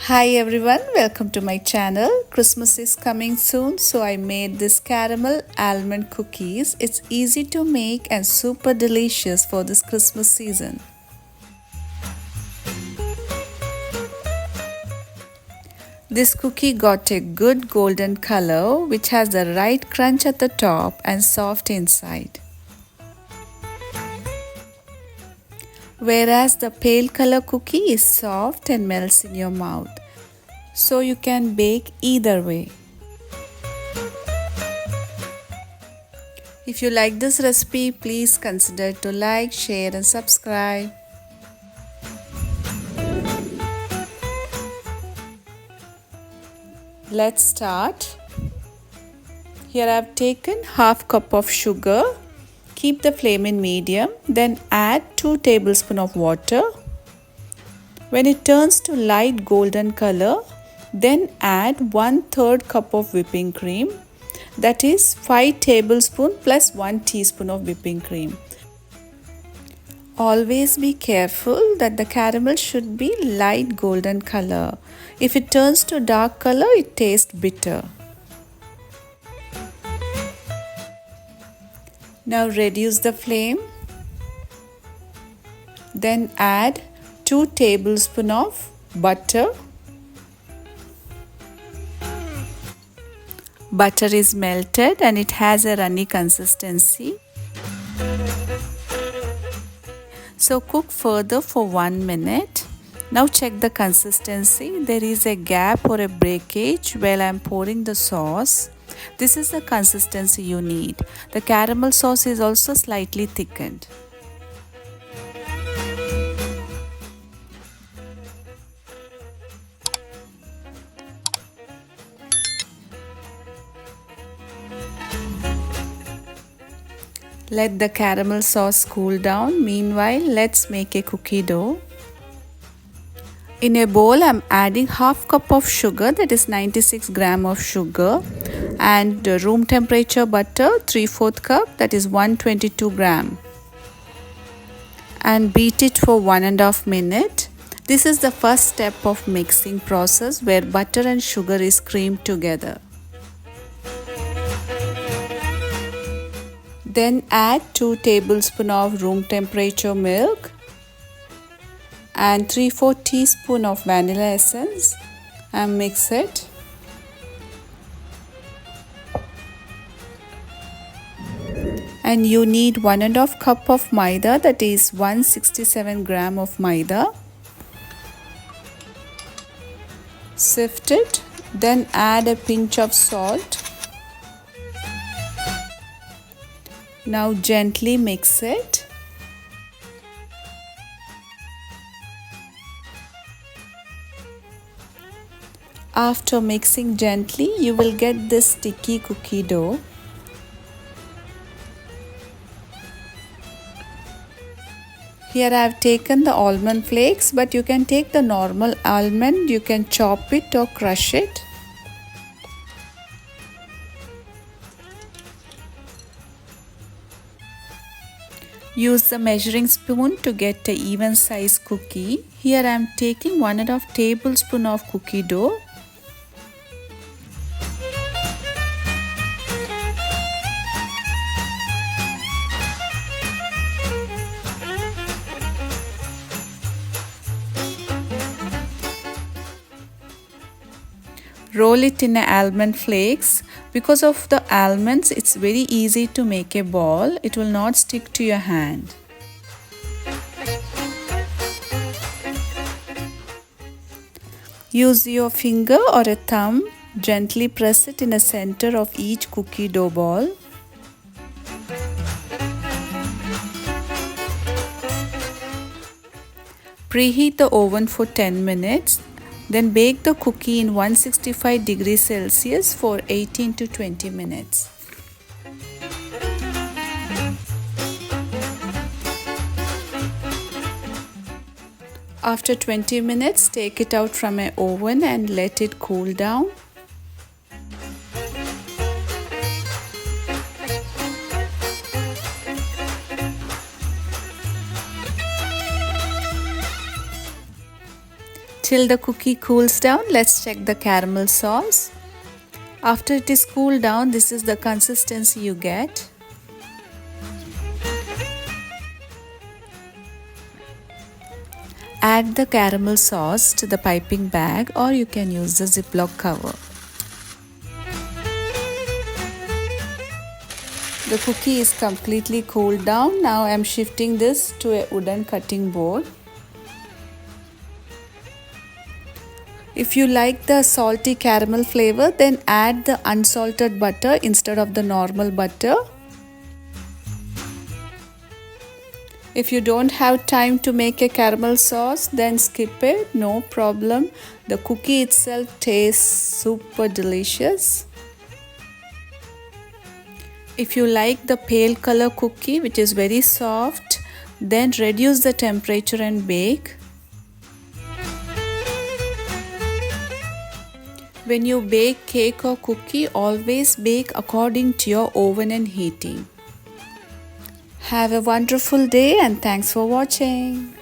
Hi everyone, welcome to my channel. Christmas is coming soon, so I made this caramel almond cookies. It's easy to make and super delicious for this Christmas season. This cookie got a good golden color which has the right crunch at the top and soft inside. Whereas the pale color cookie is soft and melts in your mouth. So you can bake either way. If you like this recipe, please consider to like, share and subscribe. Let's start. Here I have taken half cup of sugar. Keep the flame in medium, then add 2 tablespoons of water. When it turns to light golden color, then add 1/3 cup of whipping cream. That is 5 tablespoons plus 1 teaspoon of whipping cream. Always be careful that the caramel should be light golden color. If it turns to dark color, it tastes bitter. Now reduce the flame. Then add 2 tablespoons of butter. Butter is melted and it has a runny consistency. So cook further for 1 minute. Now check the consistency. There is a gap or a breakage while I am pouring the sauce. This is the consistency you need. The caramel sauce is also slightly thickened. Let the caramel sauce cool down. Meanwhile, let's make a cookie dough. In a bowl, I am adding half cup of sugar, that is 96 gram of sugar, and room temperature butter 3/4 cup, that is 122 gram, and beat it for 1.5 minutes. This is the first step of mixing process where butter and sugar is creamed together. Then add 2 tablespoons of room temperature milk and 3/4 teaspoon of vanilla essence and mix it. And you need 1.5 cup of maida, that is 167 gram of maida. Sift it, then add a pinch of salt. Now gently mix it. After mixing gently, you will get this sticky cookie dough. Here I have taken the almond flakes, but you can take the normal almond, you can chop it or crush it. Use the measuring spoon to get an even size cookie. Here I am taking 1.5 tablespoons of cookie dough. Roll it in almond flakes. Because of the almonds, it's very easy to make a ball. It will not stick to your hand. Use your finger or a thumb. Gently press it in the center of each cookie dough ball. Preheat the oven for 10 minutes. Then bake the cookie in 165 degrees Celsius for 18 to 20 minutes. After 20 minutes, take it out from an oven and let it cool down. Till the cookie cools down, let's check the caramel sauce. After it is cooled down, this is the consistency you get. Add the caramel sauce to the piping bag, or you can use the Ziploc cover. The cookie is completely cooled down. Now I am shifting this to a wooden cutting board. If you like the salty caramel flavor, then add the unsalted butter instead of the normal butter. If you don't have time to make a caramel sauce, then skip it, no problem. The cookie itself tastes super delicious. If you like the pale color cookie, which is very soft, then reduce the temperature and bake. When you bake cake or cookie, always bake according to your oven and heating. Have a wonderful day and thanks for watching.